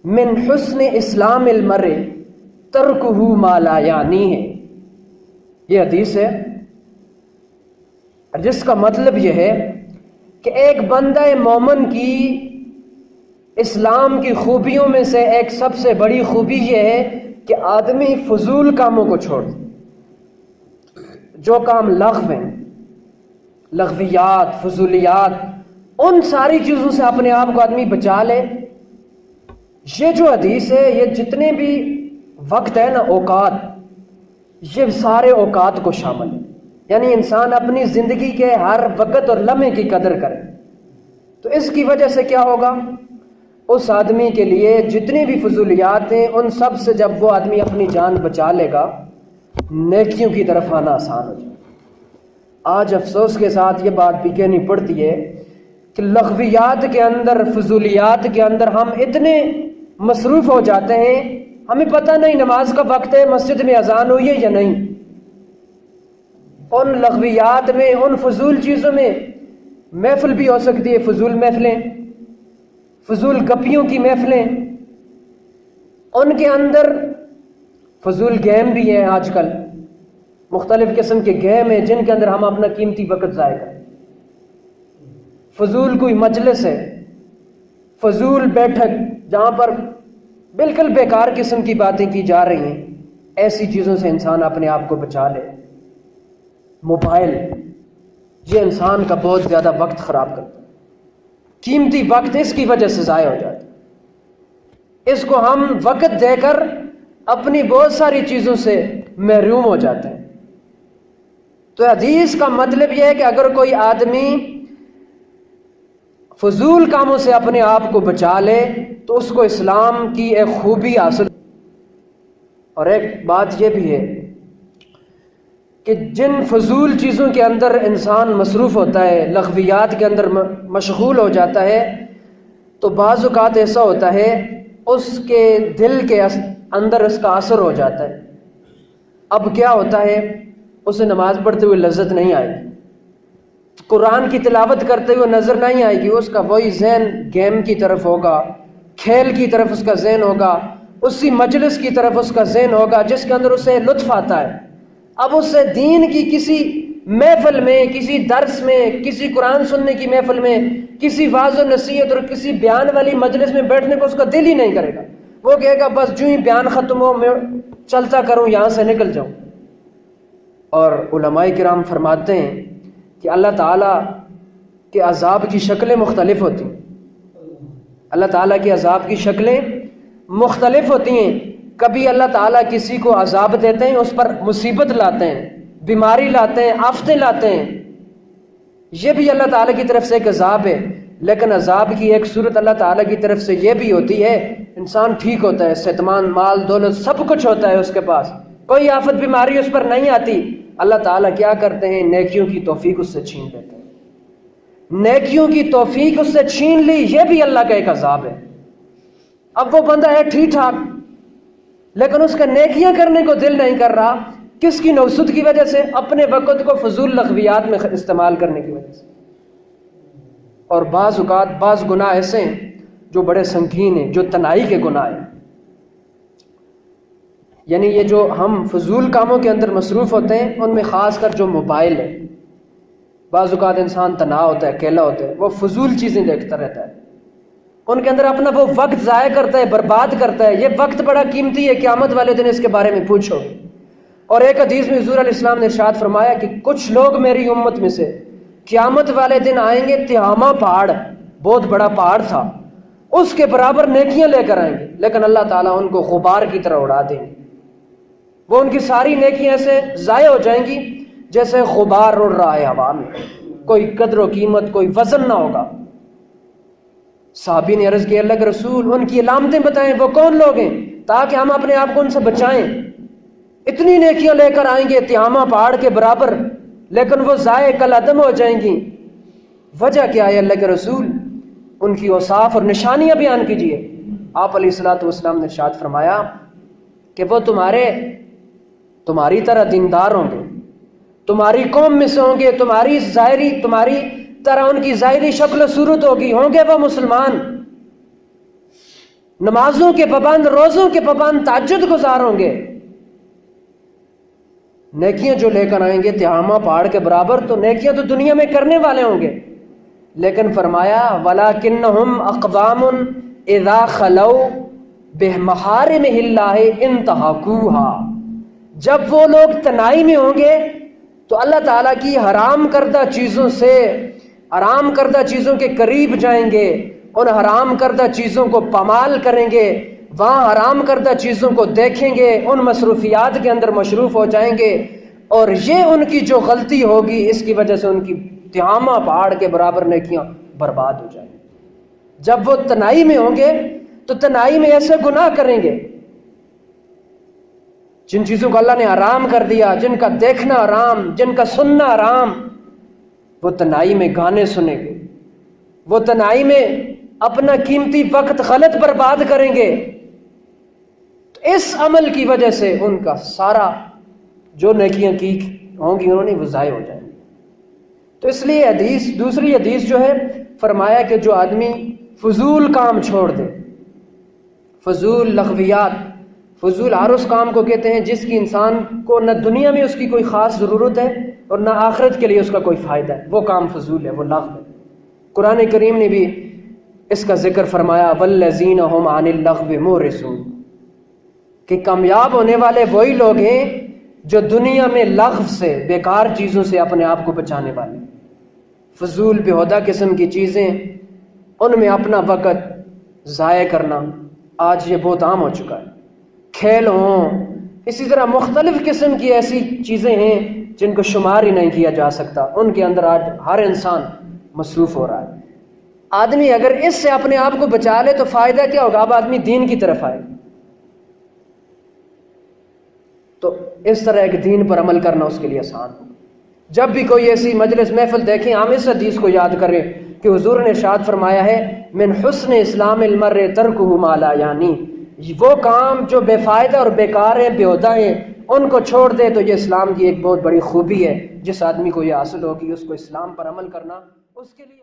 من حسن اسلام المرء ترکہ ما لا یعنی ہے، یہ حدیث ہے جس کا مطلب یہ ہے کہ ایک بندہ مومن کی اسلام کی خوبیوں میں سے ایک سب سے بڑی خوبی یہ ہے کہ آدمی فضول کاموں کو چھوڑ دے، جو کام لغو ہیں، لغویات، فضولیات، ان ساری چیزوں سے اپنے آپ کو آدمی بچا لے۔ یہ جو حدیث ہے یہ جتنے بھی وقت ہے نا، اوقات، یہ سارے اوقات کو شامل ہے، یعنی انسان اپنی زندگی کے ہر وقت اور لمحے کی قدر کرے۔ تو اس کی وجہ سے کیا ہوگا، اس آدمی کے لیے جتنی بھی فضولیات ہیں ان سب سے جب وہ آدمی اپنی جان بچا لے گا، نیکیوں کی طرف آنا آسان ہو جائے۔ آج افسوس کے ساتھ یہ بات بھی کہنی پڑتی ہے کہ لغویات کے اندر، فضولیات کے اندر ہم اتنے مصروف ہو جاتے ہیں، ہمیں پتہ نہیں نماز کا وقت ہے، مسجد میں اذان ہوئی ہے یا نہیں۔ ان لغویات میں، ان فضول چیزوں میں محفل بھی ہو سکتی ہے، فضول محفلیں، فضول گپیوں کی محفلیں، ان کے اندر فضول گیم بھی ہیں۔ آج کل مختلف قسم کے گیم ہیں جن کے اندر ہم اپنا قیمتی وقت ضائع کریں۔ فضول کوئی مجلس ہے، فضول بیٹھک جہاں پر بالکل بیکار قسم کی باتیں کی جا رہی ہیں، ایسی چیزوں سے انسان اپنے آپ کو بچا لے۔ موبائل، یہ انسان کا بہت زیادہ وقت خراب کرتا ہے، قیمتی وقت اس کی وجہ سے ضائع ہو جاتا ہے۔ اس کو ہم وقت دے کر اپنی بہت ساری چیزوں سے محروم ہو جاتے ہیں۔ تو حدیث کا مطلب یہ ہے کہ اگر کوئی آدمی فضول کاموں سے اپنے آپ کو بچا لے تو اس کو اسلام کی ایک خوبی حاصل۔ اور ایک بات یہ بھی ہے کہ جن فضول چیزوں کے اندر انسان مصروف ہوتا ہے، لغویات کے اندر مشغول ہو جاتا ہے، تو بعض اوقات ایسا ہوتا ہے اس کے دل کے اندر اس کا اثر ہو جاتا ہے۔ اب کیا ہوتا ہے، اسے نماز پڑھتے ہوئے لذت نہیں آئے گی، قرآن کی تلاوت کرتے ہوئے نظر نہیں آئے گی، اس کا وہی ذہن گیم کی طرف ہوگا، کھیل کی طرف اس کا ذہن ہوگا، اسی مجلس کی طرف اس کا ذہن ہوگا جس کے اندر اسے لطف آتا ہے۔ اب اسے دین کی کسی محفل میں، کسی درس میں، کسی قرآن سننے کی محفل میں، کسی واعظ و نصیحت اور کسی بیان والی مجلس میں بیٹھنے کو اس کا دل ہی نہیں کرے گا۔ وہ کہے گا بس جو ہی بیان ختم ہو میں چلتا کروں، یہاں سے نکل جاؤں۔ اور علماء کرام فرماتے ہیں کہ اللہ تعالیٰ کے عذاب کی شکلیں مختلف ہوتی ہیں، اللہ تعالیٰ کے عذاب کی شکلیں مختلف ہوتی ہیں۔ کبھی اللہ تعالیٰ کسی کو عذاب دیتے ہیں، اس پر مصیبت لاتے ہیں، بیماری لاتے ہیں، آفتیں لاتے ہیں، یہ بھی اللہ تعالیٰ کی طرف سے ایک عذاب ہے۔ لیکن عذاب کی ایک صورت اللہ تعالیٰ کی طرف سے یہ بھی ہوتی ہے، انسان ٹھیک ہوتا ہے، صحت مند، مال دولت سب کچھ ہوتا ہے اس کے پاس، کوئی آفت بیماری اس پر نہیں آتی، اللہ تعالیٰ کیا کرتے ہیں، نیکیوں کی توفیق اس سے چھین لیتے ہیں۔ نیکیوں کی توفیق اس سے چھین لی، یہ بھی اللہ کا ایک عذاب ہے۔ اب وہ بندہ ہے ٹھیک ٹھاک لیکن اس کا نیکیاں کرنے کو دل نہیں کر رہا، کس کی نوسط کی وجہ سے، اپنے وقت کو فضول لغویات میں استعمال کرنے کی وجہ سے۔ اور بعض اوقات بعض گناہ ایسے ہیں جو بڑے سنگین ہیں، جو تنہائی کے گناہ ہیں، یعنی یہ جو ہم فضول کاموں کے اندر مصروف ہوتے ہیں ان میں خاص کر جو موبائل ہے، بعض اوقات انسان تنہا ہوتا ہے، اکیلا ہوتا ہے، وہ فضول چیزیں دیکھتا رہتا ہے، ان کے اندر اپنا وہ وقت ضائع کرتا ہے، برباد کرتا ہے۔ یہ وقت بڑا قیمتی ہے، قیامت والے دن اس کے بارے میں پوچھو۔ اور ایک حدیث میں حضور علیہ السلام نے ارشاد فرمایا کہ کچھ لوگ میری امت میں سے قیامت والے دن آئیں گے، تہامہ پہاڑ، بہت بڑا پہاڑ تھا، اس کے برابر نیکیاں لے کر آئیں گے، لیکن اللہ تعالیٰ ان کو غبار کی طرح اڑا دیں گے۔ وہ ان کی ساری نیکیاں ایسے ضائع ہو جائیں گی جیسے غبار اڑ رہا ہے ہوا میں، کوئی قدر و قیمت، کوئی وزن نہ ہوگا۔ صحابی نے عرض کیا اللہ کے رسول ان کی علامتیں بتائیں، وہ کون لوگ ہیں تاکہ ہم اپنے آپ کو ان سے بچائیں۔ اتنی نیکیاں لے کر آئیں گے تہامہ پہاڑ کے برابر، لیکن وہ ضائع کل عدم ہو جائیں گی۔ وجہ کیا ہے اللہ کے رسول؟ ان کی اوصاف اور نشانیاں بیان کیجیے۔ آپ علیہ الصلوۃ والسلام نے ارشاد فرمایا کہ وہ تمہاری طرح دیندار ہوں گے، تمہاری قوم میں سے ہوں گے، تمہاری طرح ان کی ظاہری شکل و صورت ہوگی، ہوں گے وہ مسلمان، نمازوں کے پابند، روزوں کے پابند، تہجد گزار ہوں گے، نیکیاں جو لے کر آئیں گے تہامہ پہاڑ کے برابر، تو نیکیاں تو دنیا میں کرنے والے ہوں گے، لیکن فرمایا وَلَكِنَّهُمْ أَقْوَامٌ إِذَا خَلَوْا بِمَحَارِمِ اللَّهِ انتهكوها، جب وہ لوگ تنہائی میں ہوں گے تو اللہ تعالیٰ کی حرام کردہ چیزوں سے، حرام کردہ چیزوں کے قریب جائیں گے، ان حرام کردہ چیزوں کو پامال کریں گے، وہاں حرام کردہ چیزوں کو دیکھیں گے، ان مصروفیات کے اندر مصروف ہو جائیں گے، اور یہ ان کی جو غلطی ہوگی اس کی وجہ سے ان کی تہامہ پہاڑ کے برابر نیکیاں برباد ہو جائیں گی۔ جب وہ تنہائی میں ہوں گے تو تنہائی میں ایسے گناہ کریں گے جن چیزوں کو اللہ نے حرام کر دیا، جن کا دیکھنا حرام، جن کا سننا حرام، وہ تنہائی میں گانے سنیں گے، وہ تنہائی میں اپنا قیمتی وقت غلط برباد کریں گے، تو اس عمل کی وجہ سے ان کا سارا جو نیکیاں کی ہوں گی انہوں نے وہ ضائع ہو جائیں گے۔ تو اس لیے حدیث، دوسری حدیث جو ہے فرمایا کہ جو آدمی فضول کام چھوڑ دے، فضول لغویات، فضول ہر اس کام کو کہتے ہیں جس کی انسان کو نہ دنیا میں اس کی کوئی خاص ضرورت ہے اور نہ آخرت کے لیے اس کا کوئی فائدہ ہے، وہ کام فضول ہے، وہ لغو ہے۔ قرآن کریم نے بھی اس کا ذکر فرمایا والذین هم عن اللغو معرضون، کہ کامیاب ہونے والے وہی لوگ ہیں جو دنیا میں لغو سے، بیکار چیزوں سے اپنے آپ کو بچانے والے، فضول بےہودہ قسم کی چیزیں، ان میں اپنا وقت ضائع کرنا آج یہ بہت عام ہو چکا ہے۔ کھیل ہوں، اسی طرح مختلف قسم کی ایسی چیزیں ہیں جن کو شمار ہی نہیں کیا جا سکتا، ان کے اندر آج ہر انسان مصروف ہو رہا ہے۔ آدمی اگر اس سے اپنے آپ کو بچا لے تو فائدہ کیا ہوگا؟ اب آدمی دین کی طرف آئے، تو اس طرح ایک دین پر عمل کرنا اس کے لیے آسان ہوگا۔ جب بھی کوئی ایسی مجلس محفل دیکھیں، ہم اس حدیث کو یاد کریں کہ حضور نے ارشاد فرمایا ہے من حسن اسلام المرء ترکہ ما لا یعنی، وہ کام جو بے فائدہ اور بیکار ہیں، بیہودہ ہیں، ان کو چھوڑ دے تو یہ اسلام کی ایک بہت بڑی خوبی ہے۔ جس آدمی کو یہ حاصل ہوگی اس کو اسلام پر عمل کرنا اس کے لیے